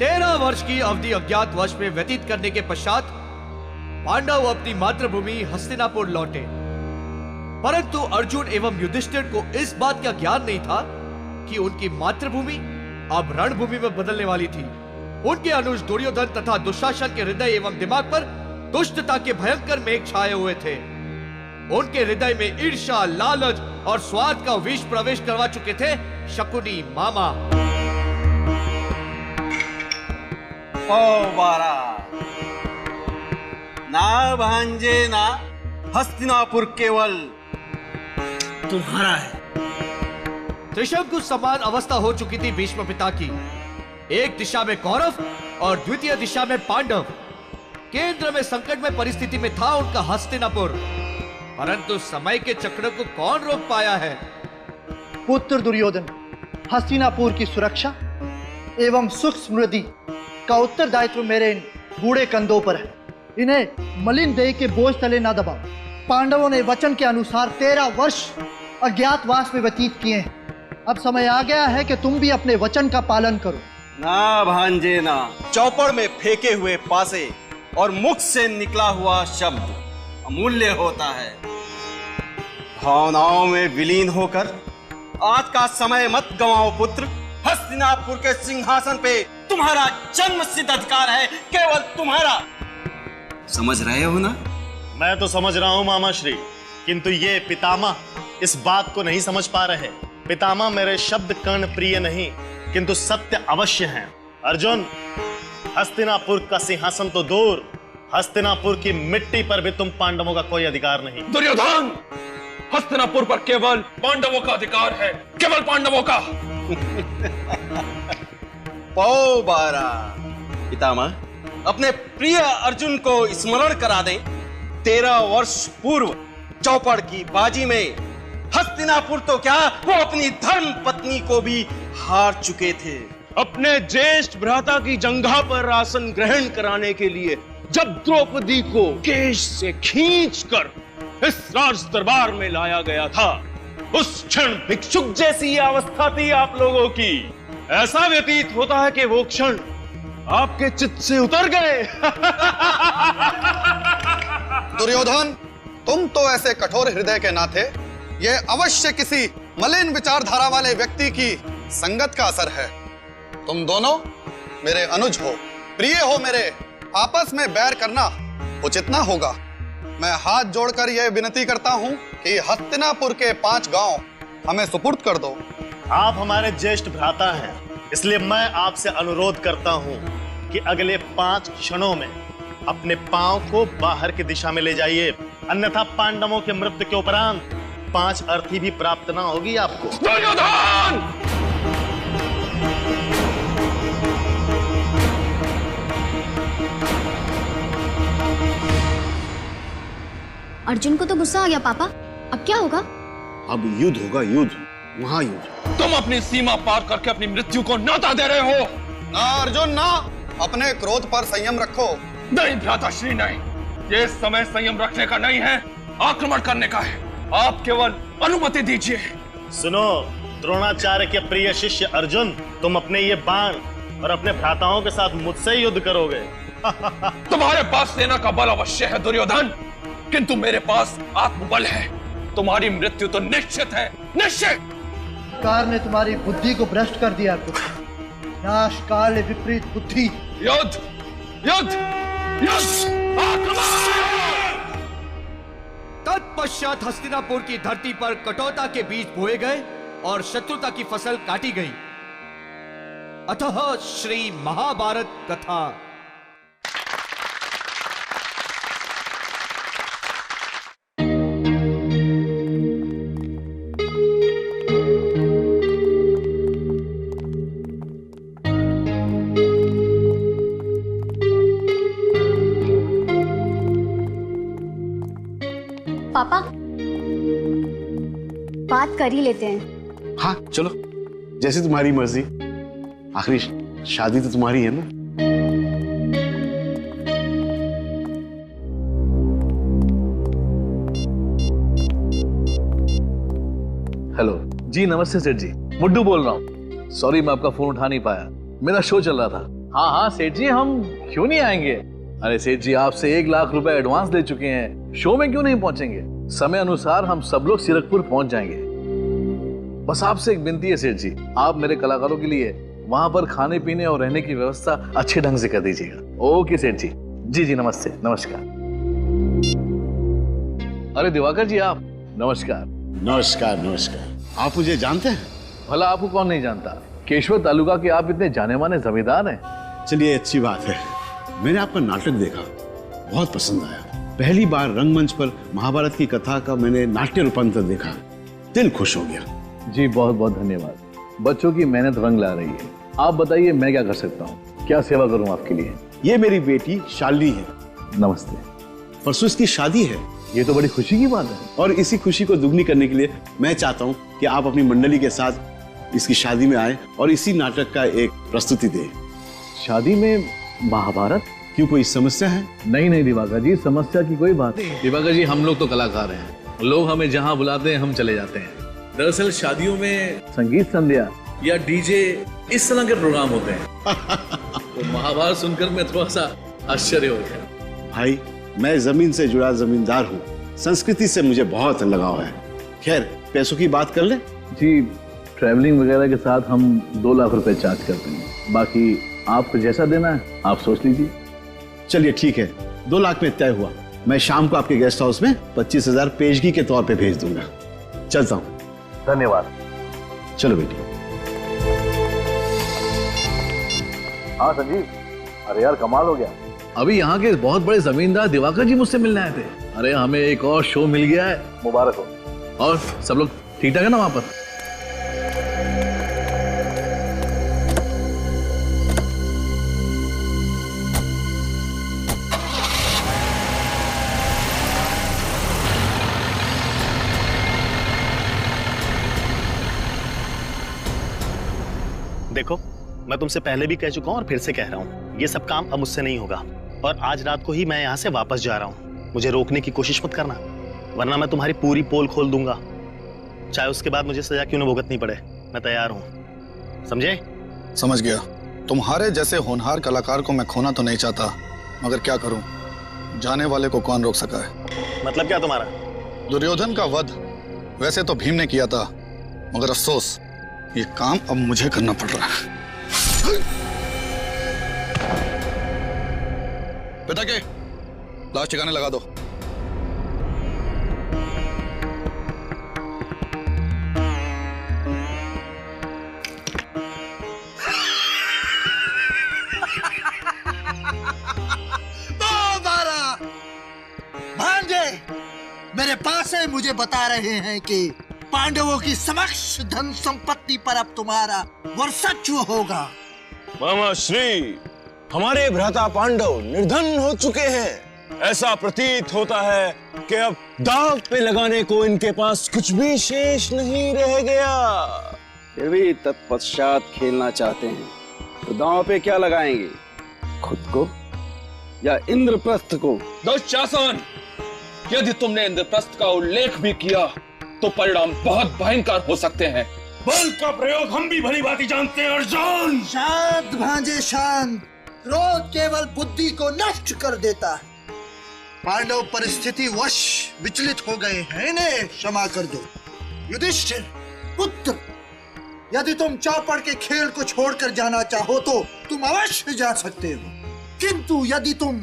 13 वर्ष की अवधि अज्ञातवास में व्यतीत करने के पश्चात पांडव अपनी मातृभूमि हस्तिनापुर लौटे। परंतु अर्जुन एवं युधिष्ठिर को इस बात का ज्ञान नहीं था कि उनकी मातृभूमि अब रणभूमि में बदलने वाली थी। उनके अनुज दुर्योधन तथा दुशासन के हृदय एवं दिमाग पर दुष्टता के भयंकर मेघ छाए हुए थे। उनके हृदय में ईर्ष्या, लालच और स्वार्थ का विष प्रवेश करवा चुके थे शकुनी मामा। ओ बारा, ना भांजे ना, हस्तिनापुर केवल तुम्हारा है। त्रिशंकु समान अवस्था हो चुकी थी भीष्म पिता की। एक दिशा में कौरव और द्वितीय दिशा में पांडव। केंद्र में संकटमय परिस्थिति में था उनका हस्तिनापुर, परंतु समय के चक्र को कौन रोक पाया है? पुत्र दुर्योधन, हस्तिनापुर की सुरक्षा एवं सुख समृद्धि का उत्तरदायित्व मेरे इन बूढ़े कंधों पर है। इन्हें मलिन देह के बोझ तले ना दबाओ। पांडवों ने वचन के अनुसार 13 वर्ष अज्ञातवास में व्यतीत किए हैं। अब समय आ गया है कि तुम भी अपने वचन का पालन करो। ना भांजे ना, चौपड़ में फेंके हुए पासे और मुख से निकला हुआ शब्द अमूल्य होता है। भावनाओं में विलीन होकर आज का समय मत गंवाओ पुत्र। हस्तिनापुर के सिंहासन पे तुम्हारा जन्म सिद्ध अधिकार है, केवल तुम्हारा। समझ रहे हो ना? मैं तो समझ रहा हूं मामा श्री, किंतु ये पितामह इस बात को नहीं समझ पा रहे। पितामह मेरे शब्द कर्ण प्रिय नहीं, किंतु सत्य अवश्य हैं। अर्जुन, हस्तिनापुर का सिंहासन तो दूर, हस्तिनापुर की मिट्टी पर भी तुम पांडवों का कोई अधिकार नहीं। दुर्योधन, हस्तिनापुर पर केवल पांडवों का अधिकार है, केवल पांडवों का। पौ बारा, पितामह अपने प्रिय अर्जुन को स्मरण करा दें। 13 वर्ष पूर्व चौपड़ की बाजी में हस्तिनापुर तो क्या, वो अपनी धर्म पत्नी को भी हार चुके थे। अपने ज्येष्ठ भ्राता की जंघा पर आसन ग्रहण कराने के लिए जब द्रौपदी को केश से खींचकर इस राज दरबार में लाया गया था, उस क्षण भिक्षुक जैसी अवस्था थी आप लोगों की। ऐसा व्यतीत होता है कि वो क्षण आपके चित्त से उतर गए। दुर्योधन, तुम तो ऐसे कठोर हृदय के ना थे। यह अवश्य किसी मलिन विचारधारा वाले व्यक्ति की संगत का असर है। तुम दोनों मेरे अनुज हो, प्रिय हो मेरे। आपस में बैर करना उचित ना होगा। मैं हाथ जोड़कर यह विनती करता हूं कि हस्तिनापुर के 5 गांव हमें सुपुर्द कर दो। आप हमारे ज्येष्ठ भ्राता हैं, इसलिए मैं आपसे अनुरोध करता हूं कि अगले 5 क्षणों में अपने पांव को बाहर की दिशा में ले जाइए, अन्यथा पांडवों के मृत्यु के उपरांत 5 अर्थी भी प्राप्त ना होगी आपको। दुर्योधन! अर्जुन को तो गुस्सा आ गया पापा, अब क्या होगा? अब युद्ध होगा, युद्ध, वहां युद्ध। तुम अपनी सीमा पार करके अपनी मृत्यु को न्योता दे रहे हो। ना अर्जुन ना, अपने क्रोध पर संयम रखो। नहीं भ्राताश्री, नहीं। ये समय संयम रखने का नहीं है, आक्रमण करने का है। आप केवल अनुमति दीजिए। सुनो द्रोणाचार्य के प्रिय शिष्य अर्जुन, तुम अपने ये बाण और अपने भ्राताओं के साथ मुझसे युद्ध करोगे। तुम्हारे पास सेना का बल अवश्य है दुर्योधन, किंतु मेरे पास आत्मबल है। तुम्हारी मृत्यु तो निश्चित है, निश्चित। कार ने तुम्हारी बुद्धि को भ्रष्ट कर दिया। नाश काल विपरीत बुद्धि। युद्ध, युद्ध, युद्ध, आक्रमण! तत्पश्चात हस्तिनापुर की धरती पर कटौता के बीज बोए गए और शत्रुता की फसल काटी गई। अतः श्री महाभारत कथा। पापा, बात कर ही लेते हैं। हाँ चलो, जैसे तुम्हारी मर्जी। आखिरी शादी तो तुम्हारी है ना। हेलो जी, नमस्ते सेठ जी, मुड्डू बोल रहा हूँ। सॉरी मैं आपका फोन उठा नहीं पाया, मेरा शो चल रहा था। हाँ हाँ सेठ जी, हम क्यों नहीं आएंगे। अरे सेठ जी, आपसे 1 लाख रुपए एडवांस ले चुके हैं, शो में क्यों नहीं पहुंचेंगे। समय अनुसार हम सब लोग सीरकपुर पहुंच जाएंगे। बस आपसे एक विनती है सेठ जी, आप मेरे कलाकारों के लिए वहां पर खाने पीने और रहने की व्यवस्था अच्छे ढंग से कर दीजिएगा। ओके सेठ जी। जी जी, नमस्ते, नमस्कार। अरे दिवाकर जी, आप नमस्कार। नमस्कार नमस्कार। आप मुझे जानते हैं? भला आपको कौन नहीं जानता, केशवर तालुका के आप इतने जाने माने जमींदार हैं। चलिए, अच्छी बात है। मैंने आपका नाटक देखा, बहुत पसंद आया। पहली बार रंगमंच पर महाभारत की कथा का मैंने नाट्य रूपांतर देखा, दिल खुश हो गया। जी बहुत बहुत धन्यवाद। बच्चों की मेहनत रंग ला रही है। आप बताइए मैं क्या कर सकता हूँ, क्या सेवा करूँ आपके लिए। ये मेरी बेटी शालिनी है। नमस्ते। परसों इसकी शादी है। ये तो बड़ी खुशी की बात है। और इसी खुशी को दुगनी करने के लिए मैं चाहता हूँ कि आप अपनी मंडली के साथ इसकी शादी में आए और इसी नाटक का एक प्रस्तुति दें। शादी में महाभारत? क्यों, कोई समस्या है? नहीं नहीं दिवाकर जी, समस्या की कोई बात नहीं। दिवाकर जी, हम लोग तो कलाकार हैं, लोग हमें जहाँ बुलाते हैं हम चले जाते हैं। दरअसल शादियों में संगीत संध्या या डीजे इस तरह के प्रोग्राम होते हैं। तो महाभारत सुनकर मैं थोड़ा सा आश्चर्य हो गया। भाई, मैं जमीन से जुड़ा जमींदार हूँ, संस्कृति से मुझे बहुत लगाव है। खैर, पैसों की बात कर ले। जी, ट्रैवलिंग वगैरह के साथ हम 2 लाख रुपए चार्ज करते हैं, बाकी आपको जैसा देना है आप सोच लीजिए। चलिए ठीक है, 2 लाख में तय हुआ। मैं शाम को आपके गेस्ट हाउस में 25,000 पेशगी के तौर पे भेज दूंगा। चलता हूँ। धन्यवाद। चलो बेटी। हाँ संजीव, अरे यार कमाल हो गया। अभी यहाँ के बहुत बड़े जमींदार दिवाकर जी मुझसे मिलने आए थे। अरे हमें एक और शो मिल गया है, मुबारक हो। और सब लोग ठीक ठाक है ना वहां पर? देखो, मैं तुमसे पहले भी कह चुका हूं और फिर से कह रहा हूं, ये सब काम अब मुझसे नहीं होगा। और आज रात को ही मैं यहां से वापस जा रहा हूं। मुझे रोकने की कोशिश मत करना, वरना मैं तुम्हारी पूरी पोल खोल दूंगा। चाहे उसके बाद मुझे सजा क्यों न भुगतनी पड़े, मैं तैयार हूं। समझे? समझ गया। तुम्हारे जैसे होनहार कलाकार को मैं खोना तो नहीं चाहता, मगर क्या करूं, जाने वाले को कौन रोक सका है। मतलब क्या तुम्हारा? दुर्योधन का वध वैसे तो भीम ने किया था, मगर अफसोस ये काम अब मुझे करना पड़ रहा है। पिता के लाश ठिकाने लगा दो। भांजे मेरे पास है, मुझे बता रहे हैं कि पांडवों की समक्ष धन संपत्ति पर अब तुम्हारा वर्चस्व होगा। मामा श्री, हमारे भ्राता पांडव निर्धन हो चुके हैं। ऐसा प्रतीत होता है कि अब दांव पे लगाने को इनके पास कुछ भी शेष नहीं रह गया। फिर भी तत्पश्चात खेलना चाहते हैं तो दांव पे क्या लगाएंगे, खुद को या इंद्रप्रस्थ को? दुशासन, यदि तुमने इंद्रप्रस्थ का उल्लेख भी किया तो परिणाम बहुत भयंकर हो सकते हैं। बल का प्रयोग हम भी भली भांति जानते हैं अर्जुन। शांत भांजे शांत, क्रोध केवल बुद्धि को नष्ट कर देता है। पांडव परिस्थिति वश विचलित हो गए हैं, इन्हें क्षमा कर दो। युधिष्ठिर पुत्र, यदि तुम चौपड़ के खेल को छोड़कर जाना चाहो तो तुम अवश्य जा सकते हो, किंतु यदि तुम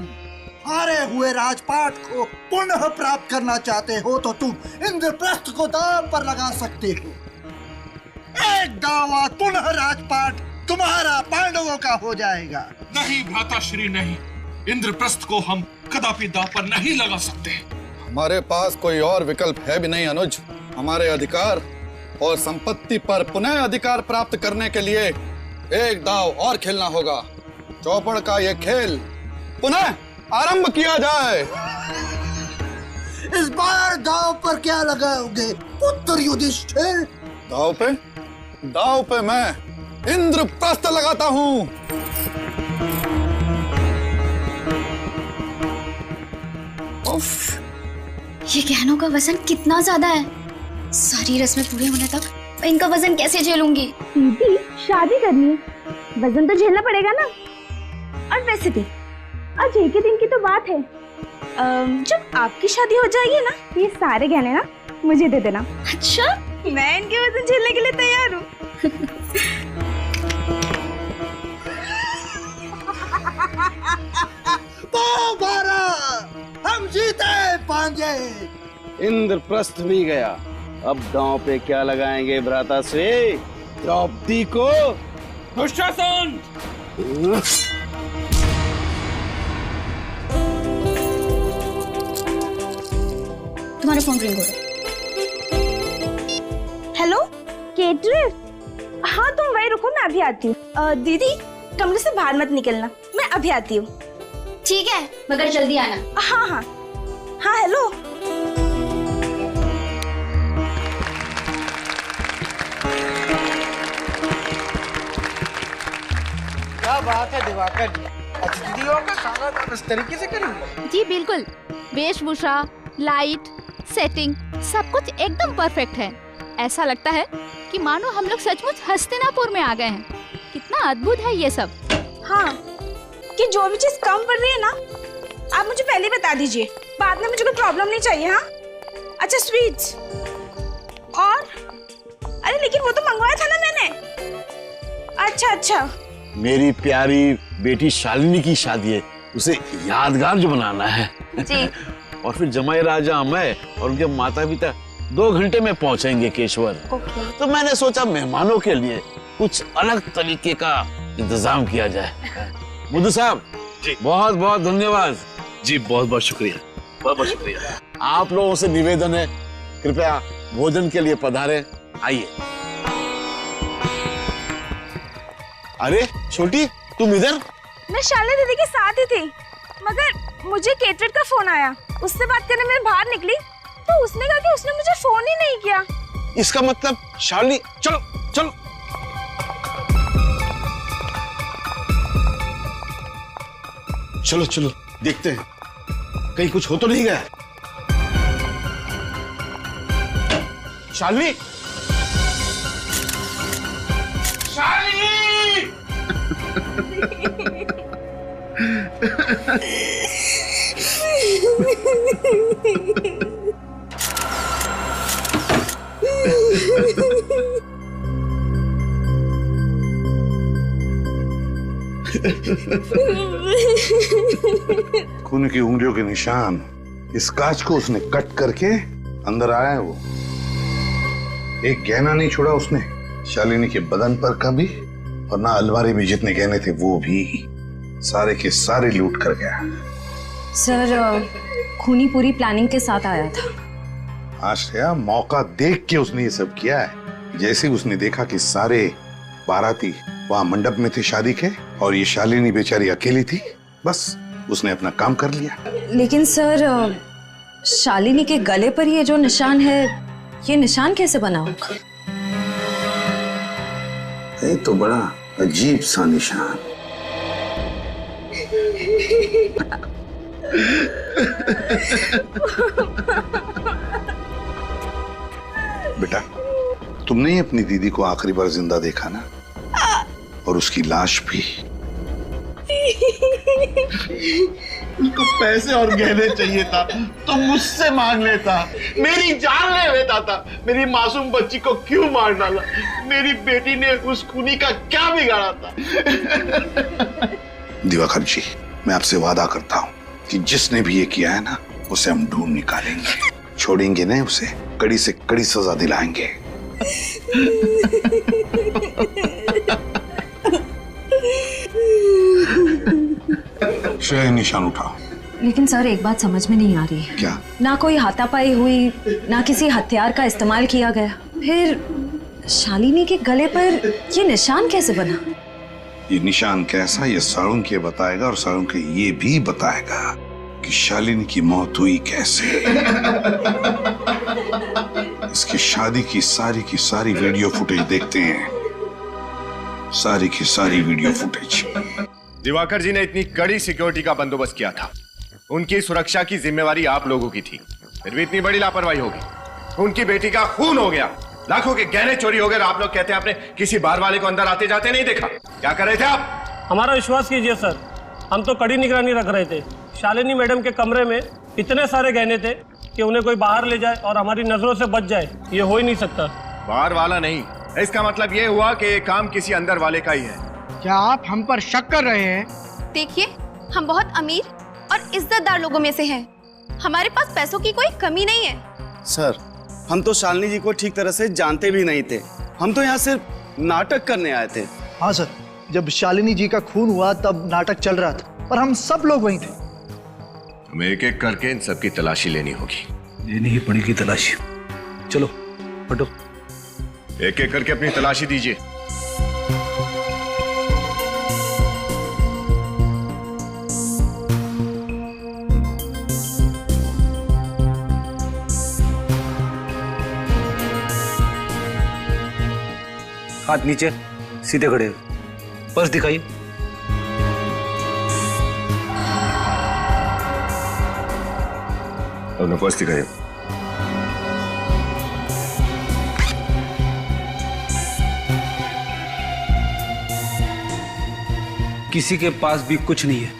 हारे हुए राजपाट को पुनः प्राप्त करना चाहते हो तो तुम इंद्रप्रस्थ को दांव पर लगा सकते हो। एक दांव पुनः राजपाट तुम्हारा पांडवों का हो जाएगा। नहीं भ्राता श्री, नहीं, इंद्रप्रस्थ को हम कदापि दांव पर नहीं लगा सकते। हमारे पास कोई और विकल्प है भी नहीं अनुज। हमारे अधिकार और संपत्ति पर पुनः अधिकार प्राप्त करने के लिए एक दांव और खेलना होगा। चौपड़ का यह खेल पुनः आरंभ किया जाए। इस बार दांव पर क्या लगाओगे पुत्र युधिष्ठिर? दांव पे मैं इंद्रप्रस्थ लगाता हूँ। ये गहनों का वजन कितना ज्यादा है। सारी रस्में पूरी होने तक मैं इनका वजन कैसे झेलूंगी? दीदी, शादी करनी है, वजन तो झेलना पड़ेगा ना। और वैसे भी आज एक ही दिन की तो बात है। जब आपकी शादी हो जाएगी ना, ये सारे गहने ना मुझे दे देना। अच्छा, मैं इनके वजन झेलने के लिए तैयार हूँ। तो बारा हम जीते पांजे। इंद्रप्रस्थ भी गया, अब दांव पे क्या लगाएंगे भ्राता से? द्रौपदी को। दुशासन! तुम्हारा फोन रिंग हो रहा है। हेलो केटरर, हाँ तुम वही रुको, मैं अभी आती हूँ। दीदी कमरे से बाहर मत निकलना, मैं अभी आती हूँ। ठीक है, मगर जल्दी आना। हाँ हाँ हाँ। हेलो। क्या बात है दिवाकर जी, अतिथियों का स्वागत इस तरीके से करेंगे? जी बिल्कुल, वेशभूषा, लाइट, सेटिंग सब कुछ एकदम परफेक्ट है। ऐसा लगता है कि मानो हम लोग सचमुच हस्तिनापुर में आ गए हैं। कितना अद्भुत है ये सब। हाँ, कि जो भी चीज कम पड़ रही है ना, आप मुझे पहले ही बता दीजिए, बाद में मुझे कोई प्रॉब्लम नहीं चाहिए। हाँ अच्छा, स्वीट्स और अरे लेकिन वो तो मंगवाया था ना मैंने। अच्छा अच्छा। मेरी प्यारी बेटी शालिनी की शादी है, उसे यादगार जो बनाना है जी। और फिर जमाई राजा मैं और उनके माता पिता 2 घंटे में पहुंचेंगे केशवर। तो मैंने सोचा मेहमानों के लिए कुछ अलग तरीके का इंतजाम किया जाए। बुद्धू साहब जी, बहुत बहुत धन्यवाद। जी बहुत बहुत शुक्रिया, बहुत बहुत शुक्रिया। आप लोगों से निवेदन है, कृपया भोजन के लिए पधारे। आइए। अरे छोटी, तुम इधर? मैं शालिनी दीदी के साथ ही थी, मगर मुझे केटरर का फोन आया। उससे बात करने मैं बाहर निकली तो उसने कहा कि उसने मुझे फोन ही नहीं किया। इसका मतलब शालिनी, चलो चलो। चलो चलो देखते हैं कहीं कुछ हो तो नहीं गया। शालिनी, खून की उंगलियों के निशान, इस कांच को उसने कट करके अंदर आया है। वो एक गहना नहीं छोड़ा उसने शालिनी के बदन पर का भी, और ना अलमारी में जितने गहने थे वो भी, सारे के सारे लूट कर गया। सर, खूनी पूरी प्लानिंग के साथ आया था। आश्रया, मौका देख के उसने ये सब किया है। जैसे उसने देखा कि सारे बाराती वहां मंडप में थे शादी के, और ये शालिनी बेचारी अकेली थी, बस उसने अपना काम कर लिया। लेकिन सर, शालिनी के गले पर ये जो निशान है, ये निशान कैसे बना होगा? ये तो बड़ा अजीब सा निशान। बेटा, तुमने ही अपनी दीदी को आखिरी बार जिंदा देखा ना, और उसकी लाश भी। उसको पैसे और गहने चाहिए था तो मुझसे मांग लेता, मेरी जान ले लेता था। मेरी मासूम बच्ची को क्यों मार डाला? मेरी बेटी ने उस खूनी का क्या बिगाड़ा था? दिवाकर जी, मैं आपसे वादा करता हूँ कि जिसने भी ये किया है ना, उसे हम ढूंढ निकालेंगे, छोड़ेंगे नहीं उसे, कड़ी से कड़ी सजा दिलाएंगे। निशान उठाओ। लेकिन सर, एक बात समझ में नहीं आ रही है। क्या? ना कोई हाथापाई हुई, ना किसी हथियार का इस्तेमाल किया गया, फिर शालिनी के गले पर ये निशान कैसे बना? ये निशान कैसा, ये साळुंके बताएगा, और साळुंके ये भी बताएगा कि शालिनी की मौत हुई कैसे। इसकी शादी की सारी वीडियो फुटेज देखते हैं, सारी की सारी वीडियो फुटेज। दिवाकर जी ने इतनी कड़ी सिक्योरिटी का बंदोबस्त किया था, उनकी सुरक्षा की जिम्मेवारी आप लोगों की थी, फिर भी इतनी बड़ी लापरवाही होगी। उनकी बेटी का खून हो गया, लाखों के गहने चोरी हो गए, आप लोग कहते हैं आपने किसी बार वाले को अंदर आते जाते नहीं देखा। क्या कर रहे थे आप? हमारा विश्वास कीजिए सर, हम तो कड़ी निगरानी रख रहे थे। शालिनी मैडम के कमरे में इतने सारे गहने थे कि उन्हें कोई बाहर ले जाए और हमारी नजरों से बच जाए, ये हो ही नहीं सकता। बाहर वाला नहीं, इसका मतलब ये हुआ कि ये काम किसी अंदर वाले का ही है। क्या आप हम पर शक कर रहे हैं? देखिए, हम बहुत अमीर और इज्जतदार लोगों में से हैं। हमारे पास पैसों की कोई कमी नहीं है। सर, हम तो शालिनी जी को ठीक तरह से जानते भी नहीं थे। हम तो यहाँ सिर्फ नाटक करने आए थे। हाँ सर, जब शालिनी जी का खून हुआ तब नाटक चल रहा था, पर हम सब लोग वहीं थे। हमें एक एक करके इन सबकी तलाशी लेनी होगी। लेनी ही पड़ेगी तलाशी। चलो हटो, एक एक करके अपनी तलाशी दीजिए। हाथ नीचे, सीधे खड़े हो। पर्स दिखाइए। अपना पर्स दिखाइए। किसी के पास भी कुछ नहीं है।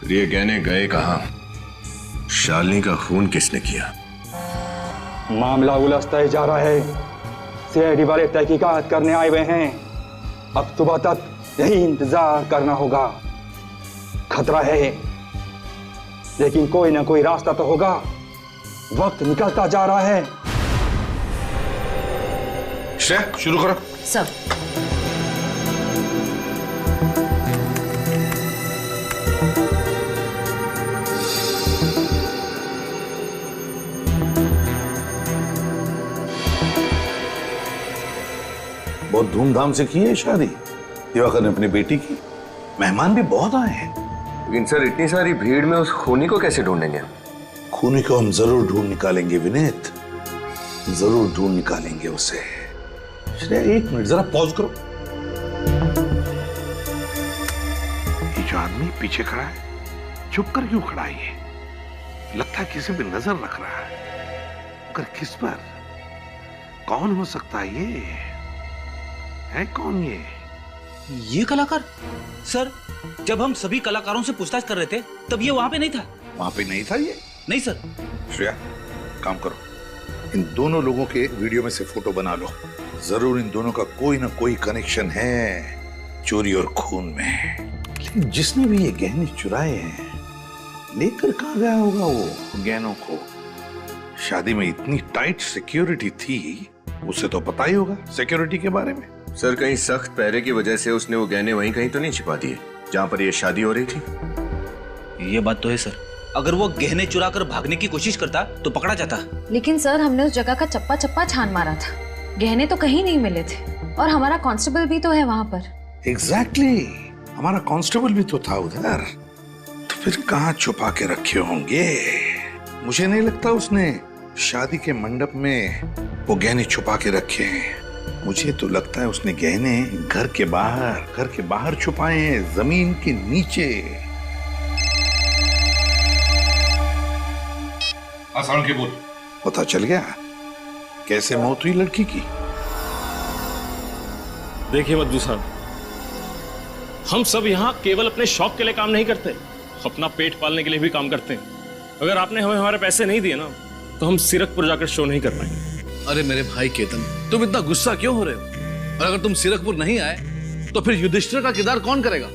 फिर ये गहने गए कहाँ? शालिनी का खून किसने किया? मामला उलझता ही जा रहा है। सीआईडी वाले तहकीकात करने आए हुए हैं। अब सुबह तक यही इंतजार करना होगा। खतरा है, लेकिन कोई ना कोई रास्ता तो होगा। वक्त निकलता जा रहा है। श्रेया, शुरू करो। सब बहुत धूमधाम से की है शादी दिवाकर ने अपनी बेटी की। मेहमान भी बहुत आए हैं। लेकिन सर, इतनी सारी भीड़ में उस खूनी को कैसे ढूंढेंगे? खूनी को हम जरूर ढूंढ निकालेंगे विनीत, जरूर ढूंढ निकालेंगे उसे। श्रेया, एक मिनट जरा पॉज करो। ये जो आदमी पीछे खड़ा है, चुप कर क्यों खड़ा है? ये लगता है किसी पे नजर रख रहा है। मगर किस पर? कौन हो सकता है ये? है कौन ये कलाकार? सर, जब हम सभी कलाकारों से पूछताछ कर रहे थे तब ये वहां पे नहीं था। वहां पे नहीं था ये? नहीं सर। श्रेया, काम करो, इन दोनों लोगों के वीडियो में से फोटो बना लो। जरूर इन दोनों का कोई ना कोई कनेक्शन है चोरी और खून में। लेकिन जिसने भी ये गहने चुराए हैं, लेकर कहां गया होगा वो गहनों को? शादी में इतनी टाइट सिक्योरिटी थी, उसे तो पता ही होगा सिक्योरिटी के बारे में। सर, कहीं सख्त पहरे की वजह से उसने वो गहने वहीं कहीं तो नहीं छिपा दिए जहां पर ये शादी हो रही थी? ये बात तो है सर। अगर वो गहने चुरा कर भागने की कोशिश करता तो पकड़ा जाता। लेकिन सर, हमने उस जगह का चप्पा चप्पा छान मारा था। गहने तो कहीं नहीं मिले थे और हमारा कांस्टेबल भी तो है वहां पर। एग्जैक्टली, हमारा कांस्टेबल भी तो था उधर। तो फिर कहां छुपा के रखे होंगे? मुझे नहीं लगता उसने शादी के मंडप में वो गहने छुपा के रखे हैं। मुझे तो लगता है उसने गहने घर के बाहर छुपाए हैं, जमीन के नीचे। आसान के बोल। पता चल गया कैसे मौत हुई लड़की की? देखिए मद्दू साहब, हम सब यहाँ केवल अपने शौक के लिए काम नहीं करते, अपना पेट पालने के लिए भी काम करते हैं। अगर आपने हमें हमारे पैसे नहीं दिए ना, तो हम सीरकपुर जाकर शो नहीं कर पाएंगे। अरे मेरे भाई केतन, तुम इतना गुस्सा क्यों हो रहे हो? और अगर तुम सीरकपुर नहीं आए तो फिर युधिष्ठिर का किरदार कौन करेगा?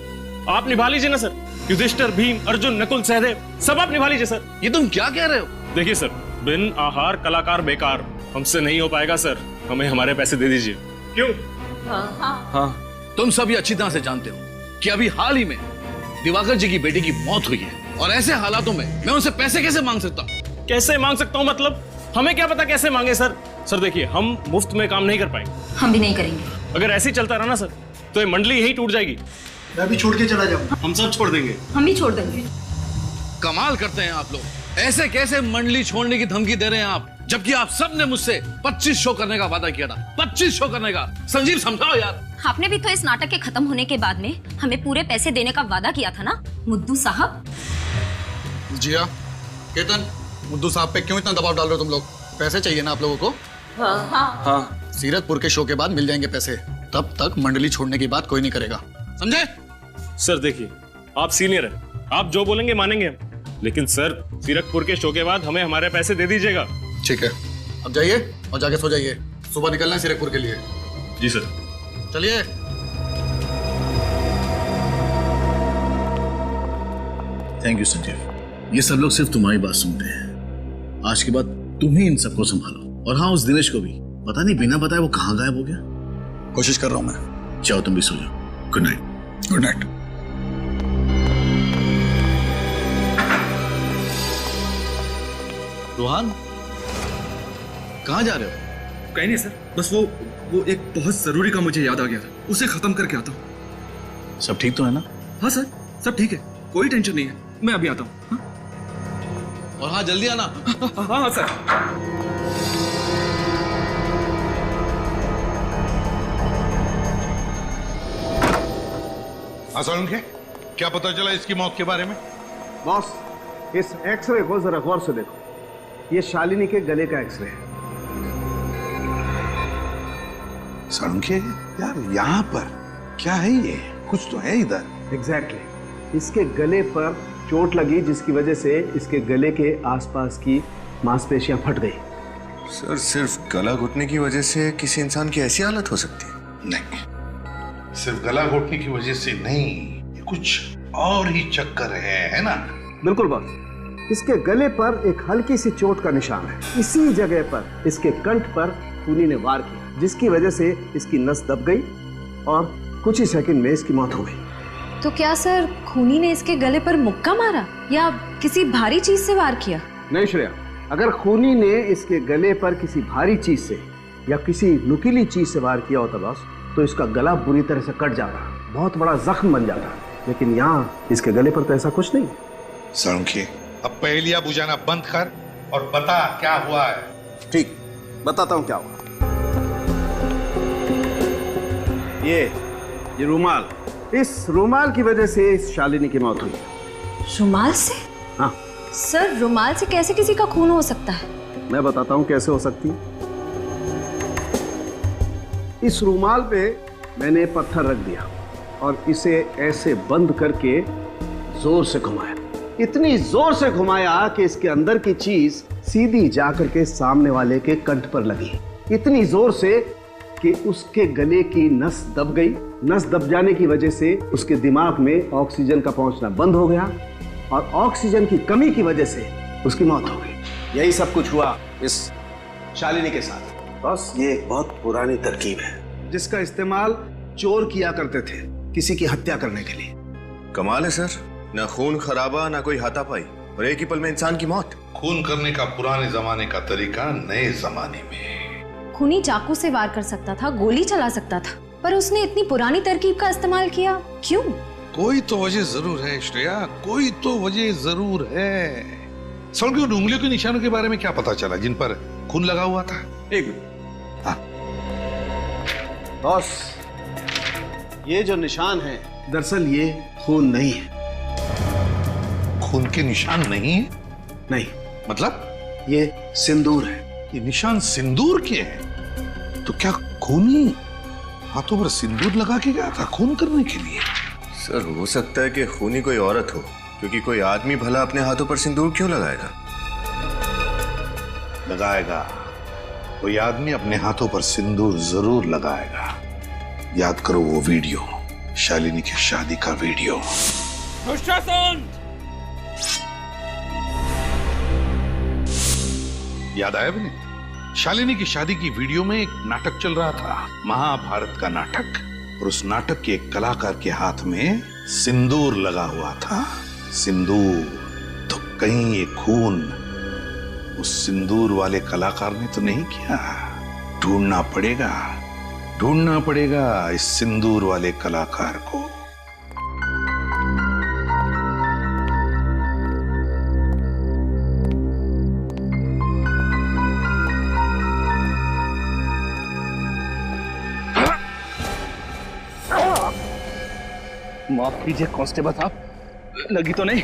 आप निभा लीजिए ना सर। युधिष्ठिर, भीम, अर्जुन, नकुल, सहदेव, सब आप निभा लीजिए सर। ये तुम क्या कह रहे हो? देखिए सर, बिन आहार कलाकार बेकार, हमसे नहीं हो पाएगा सर। हमें हमारे पैसे दे दीजिए। क्यों? हाँ, तुम सभी अच्छी तरह से जानते हो कि अभी हाल ही में दिवाकर जी की बेटी की मौत हुई है, और ऐसे हालातों में मैं उनसे पैसे कैसे मांग सकता हूँ? कैसे मांग सकता हूँ मतलब? हमें क्या पता कैसे मांगे सर। सर देखिए, हम मुफ्त में काम नहीं कर पाएंगे। हम भी नहीं करेंगे। अगर ऐसे ही चलता रहा ना सर, तो ये मंडली यही टूट जाएगी। मैं भी छोड़ के चला जाऊंगा। हम सब छोड़ देंगे। हम भी छोड़ देंगे। कमाल करते हैं आप लोग। ऐसे कैसे मंडली छोड़ने की धमकी दे रहे हैं आप, जबकि आप सब ने मुझसे 25 शो करने का वादा किया था। 25 शो करने का। संजीव, समझाओ यार। आपने भी तो इस नाटक के खत्म होने के बाद में हमें पूरे पैसे देने का वादा किया था ना मुद्दू साहब। जिया, केतन, मुद्दू साहब पे क्यों इतना दबाव डाल रहे हो तुम लोग? पैसे चाहिए ना आप लोगों को? हाँ। सीरतपुर के शो के बाद मिल जाएंगे पैसे। तब तक मंडली छोड़ने की बात कोई नहीं करेगा, समझे? सर देखिए, आप सीनियर हैं, आप जो बोलेंगे मानेंगे हम। लेकिन सर, सीरकपुर के शो के बाद हमें हमारे पैसे दे दीजिएगा। ठीक है, अब जाइए और जाके सो जाइए, सुबह निकलना है सीरकपुर के लिए। जी सर। चलिए। थैंक यू संजीव, ये सब लोग सिर्फ तुम्हारी बात सुनते हैं। आज के बाद तुम ही इन सबको संभालो। और हाँ, उस दिनेश को भी पता नहीं बिना बताए वो कहाँ गायब हो गया। कोशिश कर रहा हूं मैं। जाओ तुम भी सो जाओ। Good night. Good night. Rohan, कहाँ जा रहे हो? कहीं नहीं सर, बस वो एक बहुत जरूरी काम मुझे याद आ गया था, उसे खत्म करके आता हूँ। सब ठीक तो है ना? हाँ सर, सब ठीक है, कोई टेंशन नहीं है, मैं अभी आता हूँ। हाँ? और हाँ, जल्दी आना। हाँ सर। सोलंकी, क्या पता चला इसकी मौत के बारे में? बॉस, इस एक्सरे को जरा गौर से देखो, ये शालिनी के गले का एक्सरे है। सोलंकी, यार यहाँ पर क्या है? ये कुछ तो है इधर। एग्जैक्टली, इसके गले पर चोट लगी जिसकी वजह से इसके गले के आसपास की मांसपेशियां फट गई। सर, सिर्फ गला घुटने की वजह से किसी इंसान की ऐसी हालत हो सकती है? नहीं, सिर्फ गला घोटने की वजह से नहीं, ये कुछ और ही चक्कर है ना? बिल्कुल बॉस, इसके गले पर एक हल्की सी चोट का निशान है। इसी जगह पर इसके कंठ पर खूनी ने वार किया, जिसकी वजह से इसकी नस दब गई और कुछ ही सेकंड में इसकी मौत हो गई। तो क्या सर खूनी ने इसके गले पर मुक्का मारा या किसी भारी चीज से वार किया? नहीं श्रेया, अगर खूनी ने इसके गले पर किसी भारी चीज से या किसी नुकीली चीज से वार किया होता बॉस, तो इसका गला बुरी तरह से कट जाता, बहुत बड़ा जख्म बन जाता। लेकिन यहाँ इसके गले पर तो ऐसा कुछ नहीं। सोलंकी, अब पहेलियां बुझाना बंद कर और बता क्या हुआ है। ठीक, बताता हूँ क्या हुआ। ये रुमाल, इस रुमाल की वजह से इस शालिनी की मौत हुई। रुमाल से? हाँ सर, रुमाल से कैसे किसी का खून हो सकता है? मैं बताता हूँ कैसे हो सकती। इस रुमाल पे मैंने पत्थर रख दिया और इसे ऐसे बंद करके जोर से घुमाया, इतनी जोर से घुमाया कि इसके अंदर की चीज सीधी जाकर के सामने वाले के कंठ पर लगी, इतनी जोर से कि उसके गले की नस दब गई। नस दब जाने की वजह से उसके दिमाग में ऑक्सीजन का पहुंचना बंद हो गया और ऑक्सीजन की कमी की वजह से उसकी मौत हो गई। यही सब कुछ हुआ इस शालिनी के साथ। बस ये एक बहुत पुरानी तरकीब है जिसका इस्तेमाल चोर किया करते थे किसी की हत्या करने के लिए। कमाल है सर, ना खून खराबा ना कोई हाथापाई और एक ही पल में इंसान की मौत। खून करने का पुराने जमाने का तरीका नए जमाने में। खूनी चाकू से वार कर सकता था, गोली चला सकता था, पर उसने इतनी पुरानी तरकीब का इस्तेमाल किया, क्यों? कोई तो वजह जरूर है श्रेया, कोई तो वजह जरूर है। सोलंकी, उन उंगलियों के निशानों के बारे में क्या पता चला जिन पर खून लगा हुआ था? एक मिनट। हाँ बॉस, ये जो निशान है दरअसल ये खून नहीं है। खून के निशान नहीं है? नहीं, मतलब ये सिंदूर है। ये निशान सिंदूर के हैं? तो क्या खूनी हाथों पर सिंदूर लगा के गया था खून करने के लिए? सर, हो सकता है कि खूनी कोई औरत हो, क्योंकि कोई आदमी भला अपने हाथों पर सिंदूर क्यों लगाएगा? लगाएगा, कोई आदमी अपने हाथों पर सिंदूर जरूर लगाएगा। याद करो वो वीडियो, शालिनी की शादी का वीडियो। दुशासन! याद आया भी नहीं? शालिनी की शादी की वीडियो में एक नाटक चल रहा था, महाभारत का नाटक, और उस नाटक के एक कलाकार के हाथ में सिंदूर लगा हुआ था। सिंदूर, तो कहीं ये खून उस सिंदूर वाले कलाकार ने तो नहीं किया? ढूंढना पड़ेगा इस सिंदूर वाले कलाकार को। माफ कीजिए कांस्टेबल साहब, लगी तो नहीं?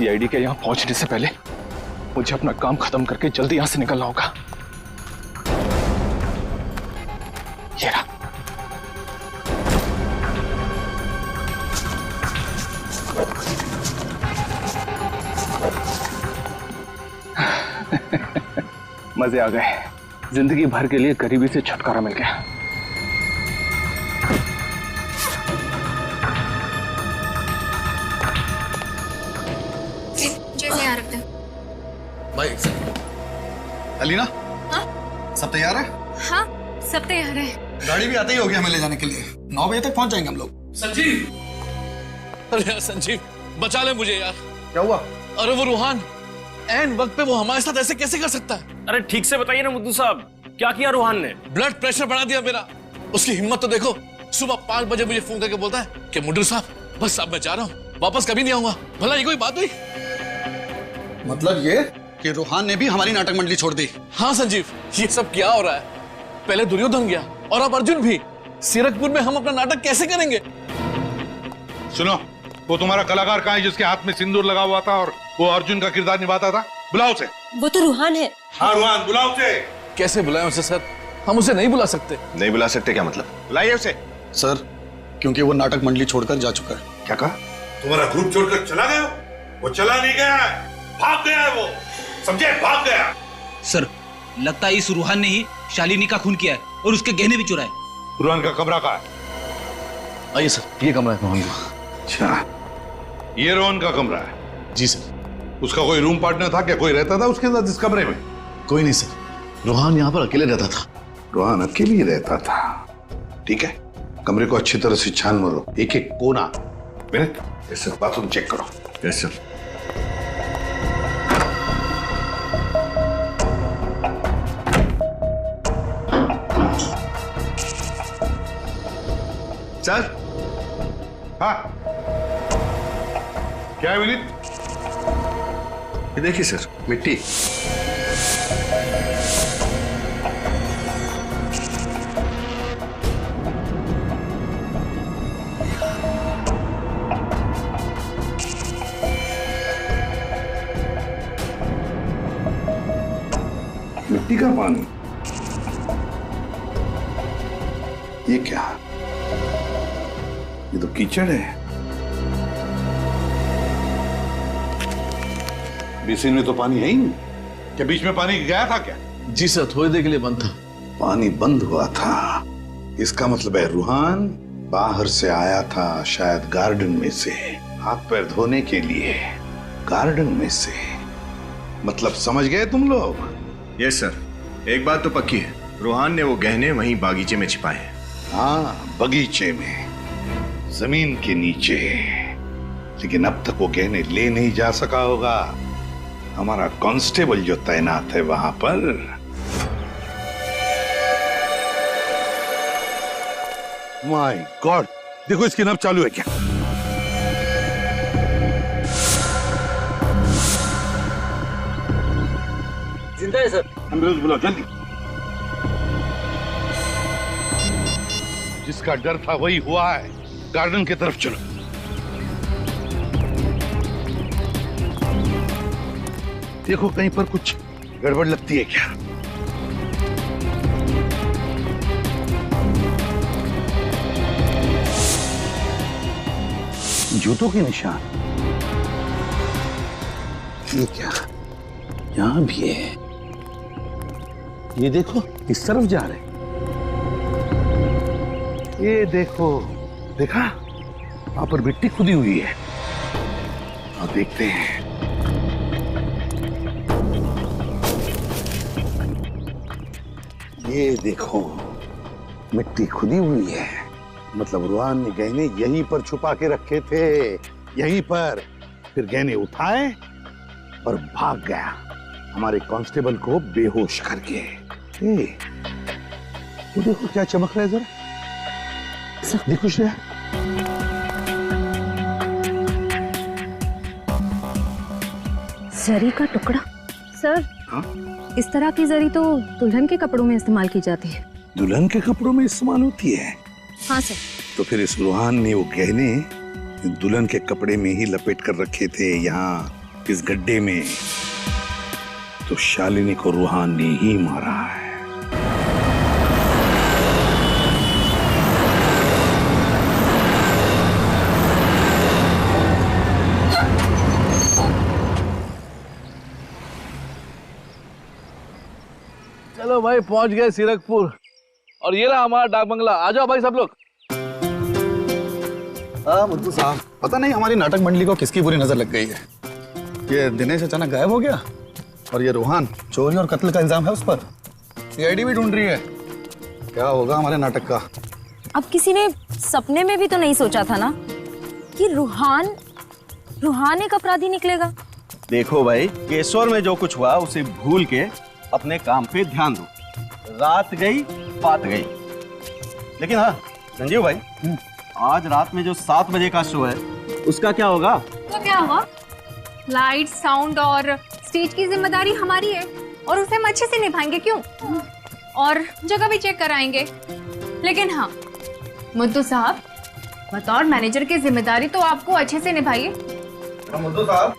सीआईडी के यहाँ पहुंचने से पहले मुझे अपना काम खत्म करके जल्दी यहां से निकलना होगा। ये रहा। मजे आ गए, जिंदगी भर के लिए गरीबी से छुटकारा मिल गया। भाई अलीना, हाँ? सब तैयार है? हाँ, सब तैयार है। गाड़ी भी आते ही होगी हमें ले जाने के लिए। 9 बजे तक पहुंच जाएंगे हम लोग। संजीव, अरे यार संजीव, बचा ले मुझे यार। क्या हुआ? अरे वो रूहान एन वक्त पे वो हमारे साथ ऐसे कैसे कर सकता है? अरे ठीक से बताइए ना मुद्दू साहब, क्या किया रूहान ने? ब्लड प्रेशर बढ़ा दिया मेरा। उसकी हिम्मत तो देखो, सुबह 5 बजे मुझे फोन करके बोलता है कि मुद्दू साहब बस अब मैं जा रहा हूँ, वापस कभी नहीं आऊंगा। भला ये कोई बात हुई? मतलब ये कि रूहान ने भी हमारी नाटक मंडली छोड़ दी? हाँ संजीव, ये सब क्या हो रहा है? पहले दुर्योधन गया और अब अर्जुन भी। सीरकपुर में हम अपना नाटक कैसे करेंगे? सुनो, वो तुम्हारा कलाकार कहाँ है जिसके हाथ में सिंदूर लगा हुआ था और वो अर्जुन का किरदार निभाता था? बुलाओ उसे। वो तो रूहान है। हाँ रूहान, बुलाओ उसे। कैसे बुलाएं उसे सर? हम उसे नहीं बुला सकते। नहीं बुला सकते क्या मतलब? बुलाइए उसे। सर, क्योंकि वो नाटक मंडली छोड़कर जा चुका है। क्या कहा? तुम्हारा ग्रुप छोड़कर चला गया? वो चला नहीं गया है, भाग गया है वो, समझे? भाग गया। सर, लगता है इस रूहान ने ही शालिनी का खून किया है और उसके गहने भी चुराए। रूहान का कमरा कहाँ है? आइए सर, ये कमरा है रोहन का। अच्छा, ये रोहन का कमरा है? जी सर। उसका कोई रूम पार्टनर था क्या? कोई रहता था उसके साथ इस कमरे में? कोई नहीं सर, रोहन यहाँ पर अकेले रहता था। रोहन अकेले ही रहता था? ठीक है, कमरे को अच्छी तरह से छान मारो, एक एक कोना। मिनट, इससे बाथरूम चेक करो। Yes sir. सर। हाँ, क्या है विनीत? ये देखिए सर, मिट्टी। मिट्टी का पानी? ये क्या? ये तो कीचड़ है। बेसिन में तो पानी है ही नहीं। क्या बीच में पानी गया था क्या? जी सर, थोड़ी देर के लिए बंद था। पानी बंद हुआ था, इसका मतलब है रूहान बाहर से आया था, शायद गार्डन में से, हाथ पैर धोने के लिए। गार्डन में से मतलब समझ गए तुम लोग? यस सर, एक बात तो पक्की है, रूहान ने वो गहने वहीं बागीचे में छिपाए हैं। हाँ, बगीचे में, जमीन के नीचे। लेकिन अब तक वो गहने ले नहीं जा सका होगा। हमारा कांस्टेबल जो तैनात है वहां पर। माय गॉड, देखो इसकी नब्ज चालू है क्या? जिंदा है सर। एम्बुलेंस बुलाओ जल्दी। जिसका डर था वही हुआ है। गार्डन की तरफ चलो। देखो कहीं पर कुछ गड़बड़ लगती है क्या? जूतों के निशान। ये क्या? यहां भी है। ये देखो, इस तरफ जा रहे। ये देखो, देखा? वहां पर मिट्टी खुदी हुई है। अब देखते हैं। ये देखो, मिट्टी खुदी हुई है। मतलब रूहान ने गहने यहीं पर छुपा के रखे थे, यहीं पर। फिर गहने उठाए और भाग गया, हमारे कांस्टेबल को बेहोश करके। ये देखो क्या चमक रहा है, जरा देखो श्रेया। जरी का टुकड़ा? सर, हाँ? इस तरह की जरी तो दुल्हन के कपड़ों में इस्तेमाल की जाती है। दुल्हन के कपड़ों में इस्तेमाल होती है? हाँ सर। तो फिर इस रूहान ने वो गहने दुल्हन के कपड़े में ही लपेट कर रखे थे यहाँ इस गड्ढे में तो शालिनी को रूहान ने ही मारा है। चलो भाई पहुंच गए सीरकपुर और ये रहा हमारा डाक बंगला। आ जाओ भाई सब लोग। मुद्दू साहब, पता नहीं हमारी नाटक मंडली को किसकी बुरी नजर लग गई है। ये दिनेश अचानक गायब हो गया और ये रूहान, चोरी और कत्ल का इल्जाम है उस पर। सीआईडी भी ढूंढ रही है। क्या होगा हमारे नाटक का? अब किसी ने सपने में भी तो नहीं सोचा था ना कि रूहान एक अपराधी निकलेगा। देखो भाई, केशवर में जो कुछ हुआ उसे भूल के अपने काम पे ध्यान दो। रात गई बात गई। लेकिन हाँ संजीव भाई, आज रात में जो 7 बजे का शो है उसका क्या होगा? तो क्या होगा? लाइट, साउंड और स्टेज की जिम्मेदारी हमारी है और उसे हम अच्छे से निभाएंगे। क्यों? और जगह भी चेक कराएंगे। लेकिन हाँ मुद्दू साहब, बतौर मैनेजर की जिम्मेदारी तो आपको अच्छे से निभाइए। मुद्दू साहब,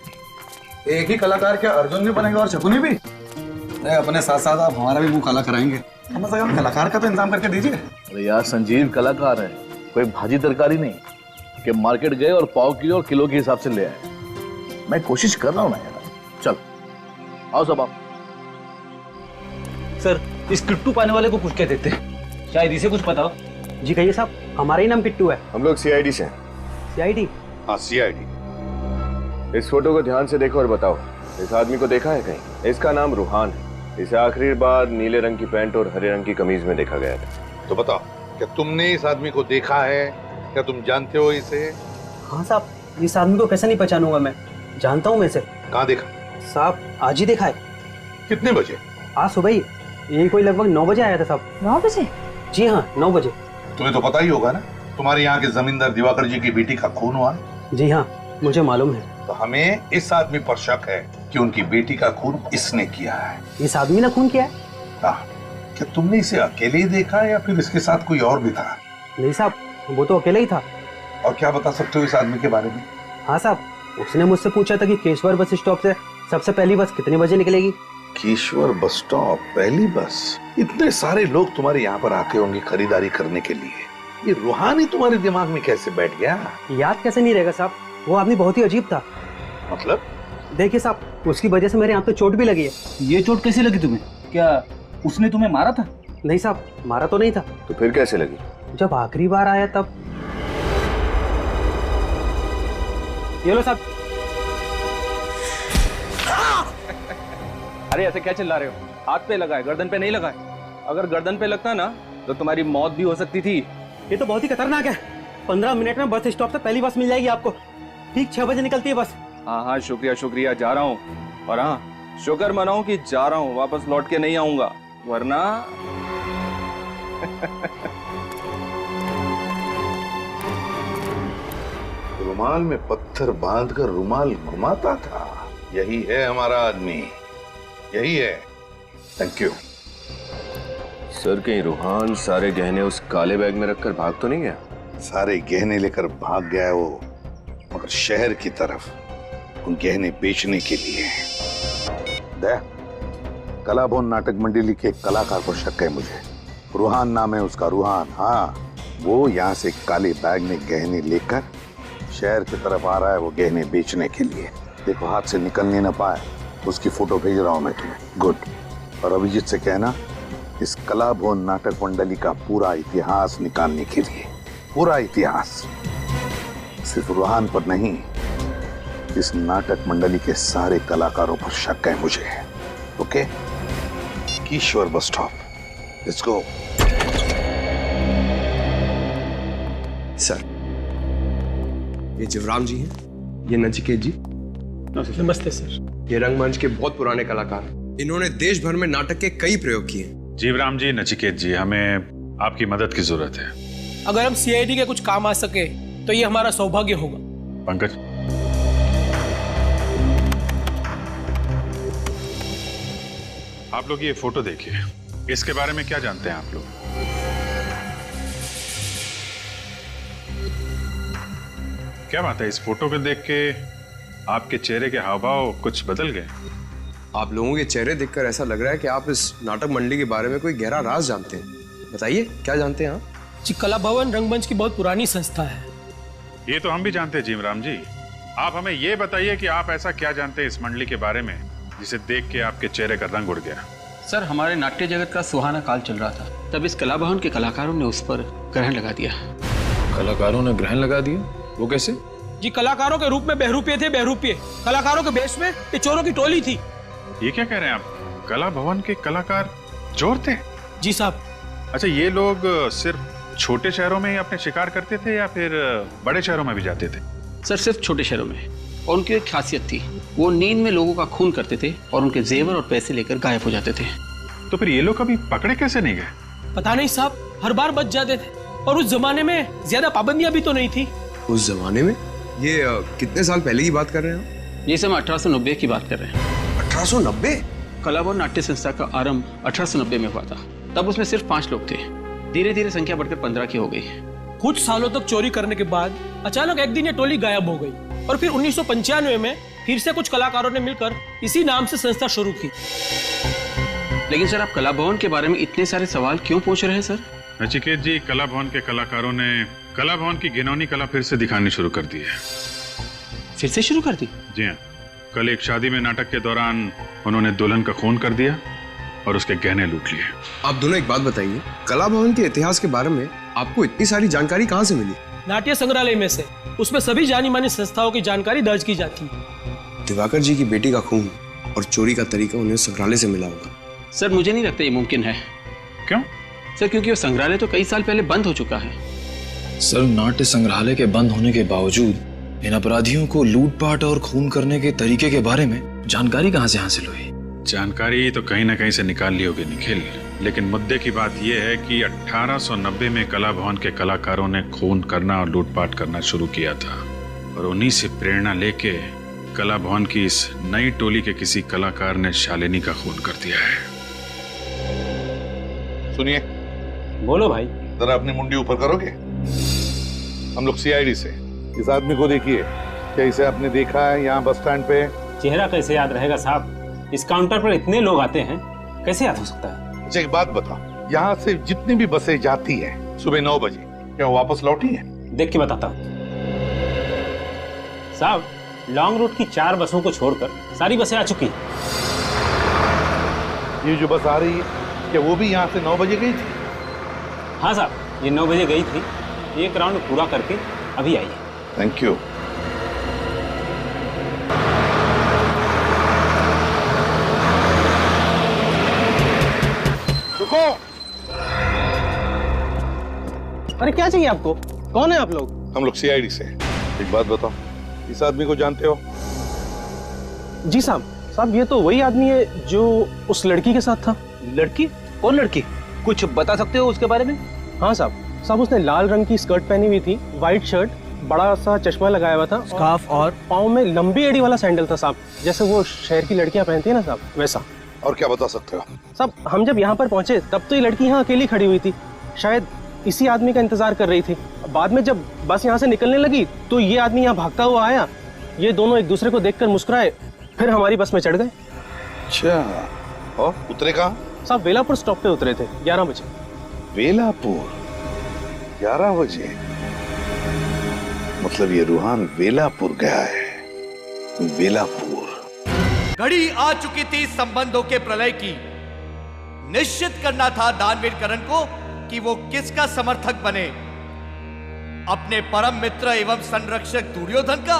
एक ही कलाकार क्या अर्जुन भी बनेगा और शकुनी भी? नहीं, अपने साथ साथ आप हमारा भी मुंह काला कराएंगे। कम से कम कलाकार का तो इंतजाम करके दीजिए। अरे यार संजीव कलाकार है, कोई भाजी तरकारी नहीं कि मार्केट गए और पाव किलो और किलो के हिसाब से ले आए। मैं कोशिश कर रहा हूँ ना यार। चल आओ सब आओ। सर, इस किट्टू पाने वाले को कुछ कह देते हैं, शायद इसे कुछ पता हो। जी कहिए साहब, हमारा ही नाम किट्टू है। हम लोग सीआईडी से हैं। सीआईडी? हाँ सीआईडी। इस फोटो को ध्यान से देखो और बताओ, इस आदमी को देखा है कहीं? इसका नाम रूहान है। इसे आखिरी बार नीले रंग की पैंट और हरे रंग की कमीज में देखा गया था। तो बताओ, क्या तुमने इस आदमी को देखा है? क्या तुम जानते हो इसे? हाँ साहब, इस आदमी को कैसे नहीं पहचानूंगा मैं, जानता हूँ मैं इसे। कहाँ देखा? साहब आज ही देखा है। कितने बजे? आज सुबह ही, यही कोई लगभग 9 बजे आया था साहब। 9 बजे? जी हाँ 9 बजे। तुम्हें तो पता ही होगा ना, तुम्हारे यहाँ के जमींदार दिवाकर जी की बेटी का खून हुआ। जी हाँ मुझे मालूम है। तो हमें इस आदमी पर शक है कि उनकी बेटी का खून इसने किया है। इस आदमी ने खून किया है? हाँ। क्या तुमने इसे अकेले ही देखा या फिर इसके साथ कोई और भी था? नहीं साहब, वो तो अकेला ही था। और क्या बता सकते हो इस आदमी के बारे में? हाँ साहब, उसने मुझसे पूछा था कि केशवर बस स्टॉप से सबसे पहली बस कितने बजे निकलेगी। केशवर बस स्टॉप पहली बस? इतने सारे लोग तुम्हारे यहाँ पर आते होंगे खरीदारी करने के लिए, ये रूहान ही तुम्हारे दिमाग में कैसे बैठ गया? याद कैसे नहीं रहेगा साहब, वो आदमी बहुत ही अजीब था। मतलब? देखिए साहब, उसकी वजह से मेरे यहाँ पे चोट भी लगी है। ये चोट कैसे लगी तुम्हें? क्या उसने तुम्हें मारा था? नहीं साहब, मारा तो नहीं था। तो फिर कैसे लगी? जब आखिरी बार आया तब। ये लो साहब। अरे ऐसे क्या चिल्ला रहे हो? हाथ पे लगा है, गर्दन पे नहीं लगा है। अगर गर्दन पे लगता ना तो तुम्हारी मौत भी हो सकती थी। ये तो बहुत ही खतरनाक है। 15 मिनट में बस स्टॉप से पहली बस मिल जाएगी आपको। ठीक 6 बजे निकलती है बस। हाँ हाँ शुक्रिया शुक्रिया, जा रहा हूँ। और हाँ शुक्र मनाओ कि जा रहा हूँ, वापस लौट के नहीं आऊंगा, वरना रुमाल में पत्थर बांधकर रुमाल घुमाता था। यही है हमारा आदमी, यही है। Thank you. सर कहीं रूहान सारे गहने उस काले बैग में रखकर भाग तो नहीं गया? सारे गहने लेकर भाग गया है वो, मगर शहर की तरफ, उन गहने बेचने के लिए। कलाभवन नाटक मंडली के कलाकार को शक है मुझे। रूहान नाम है उसका, रूहान। हाँ, वो यहाँ से काले बैग में गहने लेकर शहर की तरफ आ रहा है, वो गहने बेचने के लिए। देखो हाथ से निकलने न पाए, उसकी फोटो भेज रहा हूँ मैं तुम्हें। गुड। और अभिजीत से कहना इस कलाभवन नाटक मंडली का पूरा इतिहास निकालने के लिए, पूरा इतिहास, सिर्फ रूहान पर नहीं, इस नाटक मंडली के सारे कलाकारों पर शक है मुझे। Okay? Keshwar bus stop, let's go. Sir, ये जीवराम जी हैं, ये नचिकेत जी। नमस्ते सर। ये रंगमंच के बहुत पुराने कलाकार, इन्होंने देश भर में नाटक के कई प्रयोग किए। जीवराम जी, नचिकेत जी, हमें आपकी मदद की जरूरत है। अगर हम सीआईडी के कुछ काम आ सके तो ये हमारा सौभाग्य होगा। पंकज, आप लोग ये फोटो देखिए, इसके बारे में क्या जानते हैं आप लोग? क्या बात है, इस फोटो को देख के आपके चेहरे के हाव भाव कुछ बदल गए। आप लोगों के चेहरे देखकर ऐसा लग रहा है कि आप इस नाटक मंडली के बारे में कोई गहरा राज जानते हैं। बताइए क्या जानते हैं आप? जी, कला भवन रंगमंच की बहुत पुरानी संस्था है। ये तो हम भी जानते हैं जीवराम जी। आप हमें ये बताइए कि आप ऐसा क्या जानते हैं इस मंडली के बारे में जिसे देख के आपके चेहरे का रंग उड़ गया। सर, हमारे नाट्य जगत का सुहाना काल चल रहा था, तब इस कला भवन के कलाकारों ने उस पर ग्रहण लगा दिया। कलाकारों ने ग्रहण लगा दिया? वो कैसे? जी, कलाकारों के रूप में बहरूपिये थे, बहरूपिये। कलाकारों के बेस में ये चोरों की टोली थी। ये क्या कह रहे हैं आप? कला भवन के कलाकार चोर थे? जी साहब। अच्छा, ये लोग सिर्फ छोटे शहरों में ही अपने शिकार करते थे या फिर बड़े शहरों में भी जाते थे? सर, सिर्फ छोटे शहरों में। और उनकी एक खासियत थी, वो नींद में लोगों का खून करते थे और उनके जेवर और पैसे लेकर गायब हो जाते थे। तो फिर ये लोग कभी पकड़े कैसे नहीं गए? पता नहीं साहब, हर बार बच जाते थे। और उस जमाने में ज्यादा पाबंदियां भी तो नहीं थी। उस जमाने में? ये कितने साल पहले की बात कर रहे हैं? ये सब 1890 की बात कर रहे हैं। 1890? कला भवन नाट्य संस्था का आरंभ 1890 में हुआ था। तब उसमें सिर्फ 5 लोग थे। धीरे धीरे संख्या बढ़कर 15 की हो गई। कुछ सालों तक चोरी करने के बाद अचानक एक दिन ये टोली गायब हो गई और फिर 1995 में फिर से कुछ कलाकारों ने मिलकर इसी नाम से संस्था शुरू की। लेकिन सर, आप कला भवन के बारे में इतने सारे सवाल क्यों पूछ रहे हैं सर? नचिकेत जी, कला भवन के कलाकारों ने कला भवन की घिनौनी कला फिर से दिखानी शुरू कर दी है। फिर से शुरू कर दी? जी हाँ। कल एक शादी में नाटक के दौरान उन्होंने दुल्हन का खून कर दिया और उसके गहने लूट लिए। आप दोनों एक बात बताइए, कला भवन के इतिहास के बारे में आपको इतनी सारी जानकारी कहाँ से मिली? नाट्य संग्रहालय में से। उसमें सभी जानी मानी संस्थाओं की जानकारी दर्ज की जाती है। दिवाकर जी की बेटी का खून और चोरी का तरीका उन्हें संग्रहालय से मिला होगा। सर, मुझे नहीं लगता ये मुमकिन है। क्यों? सर, क्योंकि वो संग्रहालय तो कई साल पहले बंद हो चुका है। सर, नाट्य संग्रहालय के बंद होने के बावजूद इन अपराधियों को लूटपाट और खून करने के तरीके के बारे में जानकारी कहां से हासिल हुई? जानकारी तो कहीं ना कहीं से निकाल ली होगी निखिल, लेकिन मुद्दे की बात यह है कि 1890 में कला भवन के कलाकारों ने खून करना और लूटपाट करना शुरू किया था और उन्हीं से प्रेरणा लेके कला भवन की इस नई टोली के किसी कलाकार ने शालिनी का खून कर दिया है। सुनिए। बोलो भाई। जरा अपनी मुंडी ऊपर करोगे? हम लोग सीआईडी से। इस आदमी को देखिए, क्या इसे आपने देखा है यहाँ बस स्टैंड पे? चेहरा कैसे याद रहेगा साहब? इस काउंटर पर इतने लोग आते हैं, कैसे याद हो सकता है? अच्छा, एक बात बता, यहाँ से जितनी भी बसें जाती हैं सुबह 9 बजे, क्या वो वापस लौटी है? देख के बताता हूँ साहब। लॉन्ग रूट की 4 बसों को छोड़कर सारी बसें आ चुकी हैं। ये जो बस आ रही है, क्या वो भी यहाँ से 9 बजे गई थी? हाँ साहब, ये 9 बजे गई थी। एक राउंड पूरा करके अभी आई है। Thank you. रुको। अरे क्या चाहिए आपको? कौन है आप लोग? हम लोग सीआईडी से। एक बात बताओ, इस आदमी को जानते हो? जी साहब। साहब, ये तो वही आदमी है जो उस लड़की के साथ था। लड़की? कौन लड़की? कुछ बता सकते हो उसके बारे में? हाँ साहब। साहब, उसने लाल रंग की स्कर्ट पहनी हुई थी, व्हाइट शर्ट, बड़ा सा चश्मा लगाया हुआ था, स्कार्फ और पाँव में लंबी एड़ी वाला सैंडल था साहब, जैसे वो शहर की लड़कियां पहनती है ना साहब, वैसा। और क्या बता सकते हो? साहब, हम जब यहाँ पर पहुंचे तब तो ये लड़की यहाँ अकेली खड़ी हुई थी, शायद इसी आदमी का इंतजार कर रही थी। बाद में जब बस यहाँ से निकलने लगी तो ये आदमी यहाँ भागता हुआ आया। ये दोनों एक दूसरे को देखकर मुस्कुराए, फिर हमारी बस में चढ़ गए। अच्छा, और उतरे कहाँ? साहब, वेलापुर स्टॉप पे उतरे थे 11 बजे। वेलापुर 11 बजे? मतलब ये रूहान वेलापुर गया है। वेलापुर। घड़ी आ चुकी थी संबंधों के प्रलय की। निश्चित करना था दानवीर करण को कि वो किसका समर्थक बने, अपने परम मित्र एवं संरक्षक दुर्योधन का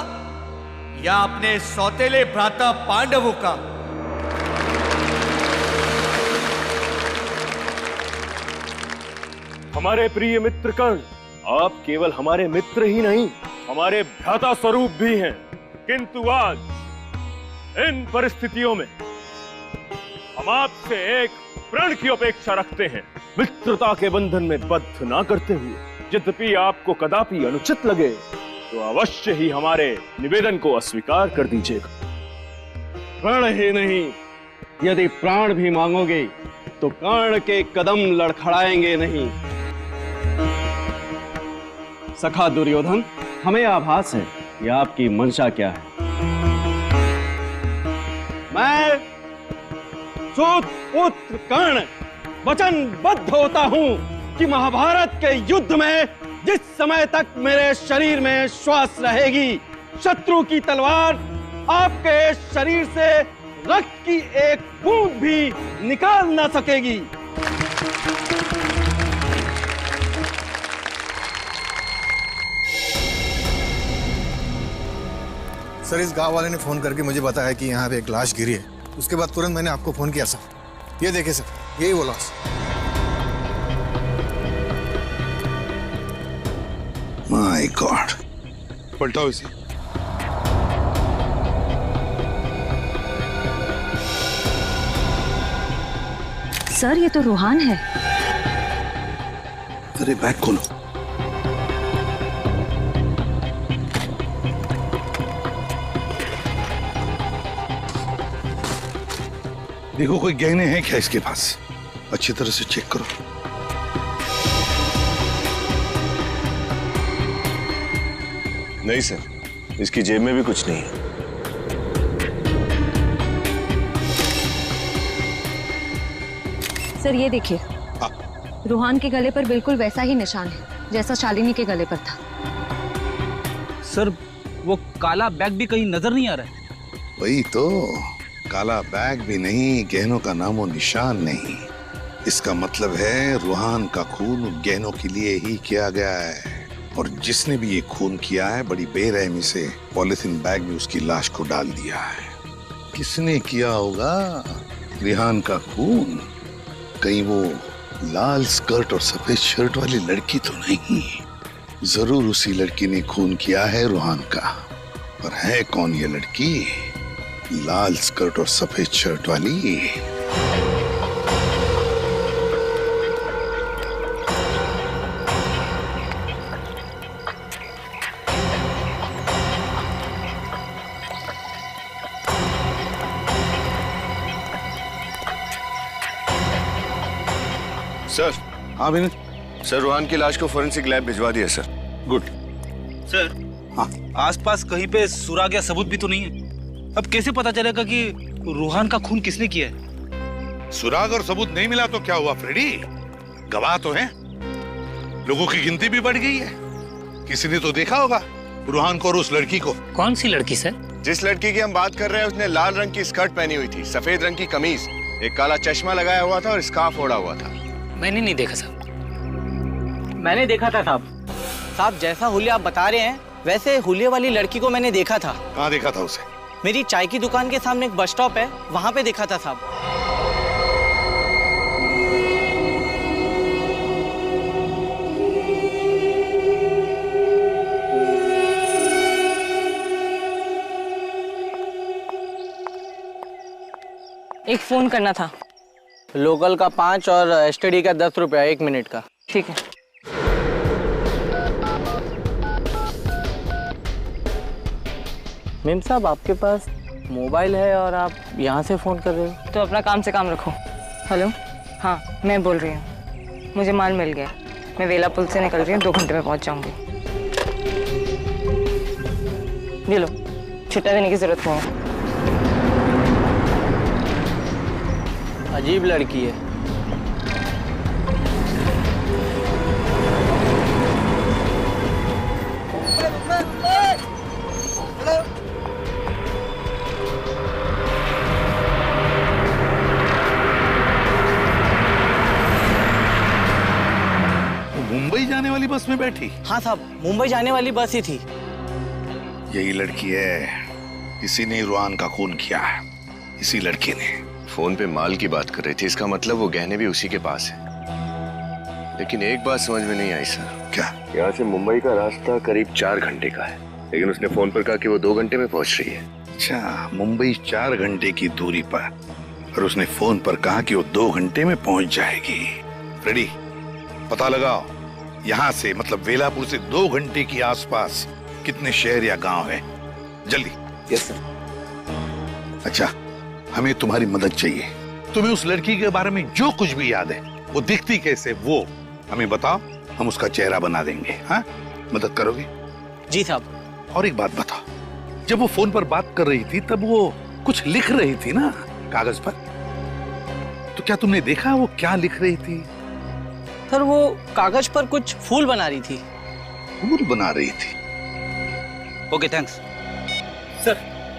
या अपने सौतेले भ्राता पांडवों का। हमारे प्रिय मित्र कर्ण, आप केवल हमारे मित्र ही नहीं, हमारे भ्राता स्वरूप भी हैं। किंतु आज इन परिस्थितियों में हम आपसे एक प्रण की अपेक्षा रखते हैं, मित्रता के बंधन में बद्ध ना करते हुए। यद्यपि आपको कदापि अनुचित लगे तो अवश्य ही हमारे निवेदन को अस्वीकार कर दीजिएगा। प्रण ही नहीं, यदि प्राण भी मांगोगे तो कर्ण के कदम लड़खड़ाएंगे नहीं। सखा दुर्योधन, हमें आभास है कि आपकी मंशा क्या है। सूत पुत्र कर्ण वचनबद्ध होता हूं कि महाभारत के युद्ध में जिस समय तक मेरे शरीर में श्वास रहेगी, शत्रु की तलवार आपके शरीर से रक्त की एक बूंद भी निकाल ना सकेगी। सर, इस गांव वाले ने फोन करके मुझे बताया कि यहाँ पे एक लाश गिरी है। उसके बाद तुरंत मैंने आपको फोन किया सर। ये देखे सर, यही वो लाश। माय गॉड, पलटाओ इसे। सर, ये तो रूहान है। अरे बैग खोलो। देखो कोई गहने हैं क्या इसके पास, अच्छी तरह से चेक करो। नहीं सर, इसकी जेब में भी कुछ नहीं है। सर, ये देखिए, रूहान के गले पर बिल्कुल वैसा ही निशान है जैसा शालिनी के गले पर था। सर, वो काला बैग भी कहीं नजर नहीं आ रहा है। वही तो, काला बैग भी नहीं, गहनों का नामो निशान नहीं। इसका मतलब है रूहान का खून गहनों के लिए ही किया गया है, और जिसने भी ये खून किया है बड़ी बेरहमी से पॉलिथीन बैग में उसकी लाश को डाल दिया है। किसने किया होगा रिहान का खून? कहीं वो लाल स्कर्ट और सफेद शर्ट वाली लड़की तो नहीं? जरूर उसी लड़की ने खून किया है रूहान का। पर है कौन ये लड़की, लाल स्कर्ट और सफेद शर्ट वाली? सर। हाँ विनय। सर, रूहान की लाश को फोरेंसिक लैब भिजवा दिया सर। गुड। सर, हाँ, आसपास कहीं पे सुराग या सबूत भी तो नहीं है। अब कैसे पता चलेगा कि रूहान का खून किसने किया है? सुराग और सबूत नहीं मिला तो क्या हुआ फ्रेडी? गवाह तो हैं, लोगों की गिनती भी बढ़ गई है। किसी ने तो देखा होगा रूहान को और उस लड़की को। कौन सी लड़की सर? जिस लड़की की हम बात कर रहे हैं उसने लाल रंग की स्कर्ट पहनी हुई थी, सफेद रंग की कमीज, एक काला चश्मा लगाया हुआ था और स्कार्फ ओढ़ा हुआ था। मैंने नहीं देखा साहब। मैंने देखा था साहब। साहब, जैसा हुलिया आप बता रहे हैं वैसे हुलिये वाली लड़की को मैंने देखा था। कहाँ देखा था उसे? मेरी चाय की दुकान के सामने एक बस स्टॉप है, वहां पे देखा था साहब। एक फोन करना था। लोकल का 5 और एसटीडी का 10 रुपया 1 मिनट का। ठीक है। मेम साहब, आपके पास मोबाइल है और आप यहाँ से फोन कर रहे हो? तो अपना काम से काम रखो। हेलो, हाँ मैं बोल रही हूँ। मुझे माल मिल गया, मैं वेला पुल से निकल रही हूँ, 2 घंटे में पहुँच जाऊँगी। ये लो, छुट्टा देने की जरूरत नहीं है। अजीब लड़की है। मुंबई जाने वाली बस में बैठी? हाँ साहब, मुंबई जाने वाली बस ही थी। यही लड़की है, इसी ने रूहान का खून किया है, इसी लड़की ने। फोन पे माल की बात कर रही थी, इसका मतलब वो गहने भी उसी के पास है। लेकिन एक बात समझ में नहीं आई सर। क्या? यहाँ से मुंबई का रास्ता करीब 4 घंटे का है, लेकिन उसने फोन पर कहा कि वो 2 घंटे में पहुंच रही है। अच्छा, मुंबई 4 घंटे की दूरी पर, और उसने फोन पर कहा कि वो 2 घंटे में पहुंच जाएगी। फ्रेडी, पता लगाओ यहाँ से मतलब वेलापुर से 2 घंटे की आसपास कितने शहर या गांव है, जल्दी। Yes sir. अच्छा, हमें तुम्हारी मदद चाहिए। तुम्हें उस लड़की के बारे में जो कुछ भी याद है, वो दिखती कैसे, वो हमें बताओ, हम उसका चेहरा बना देंगे। हाँ, मदद करोगे? जी साहब। और एक बात बताओ, जब वो फोन पर बात कर रही थी तब वो कुछ लिख रही थी ना कागज पर? तो क्या तुमने देखा वो क्या लिख रही थी? सर वो कागज पर कुछ फूल बना रही थी। फूल बना रही थी? Okay thanks sir.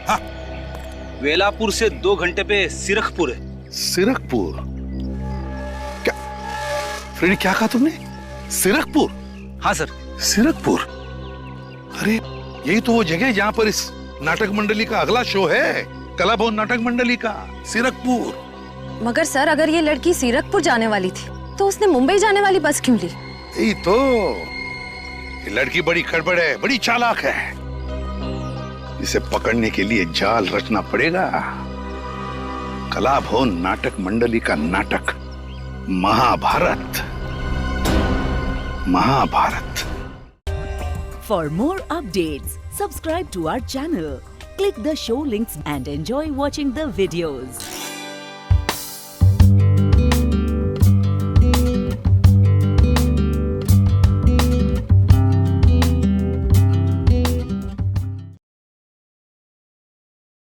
हाँ, वेलापुर से 2 घंटे पे सिरखपुर है। सिरखपुर? क्या फ्रेडी, क्या कहा तुमने? सिरखपुर? हाँ सर। सिरखपुर? अरे यही तो वो जगह है जहाँ पर इस नाटक मंडली का अगला शो है, कला भवन नाटक मंडली का। सिरखपुर। मगर सर अगर ये लड़की सिरखपुर जाने वाली थी तो उसने मुंबई जाने वाली बस क्यों ली? यही तो, ये लड़की बड़ी गड़बड़ है, बड़ी चालाक है। इसे पकड़ने के लिए जाल रचना पड़ेगा। कला भवन नाटक मंडली का नाटक Mahabharat. Mahabharat. For more updates, subscribe to our channel, click the show links and enjoy watching the videos.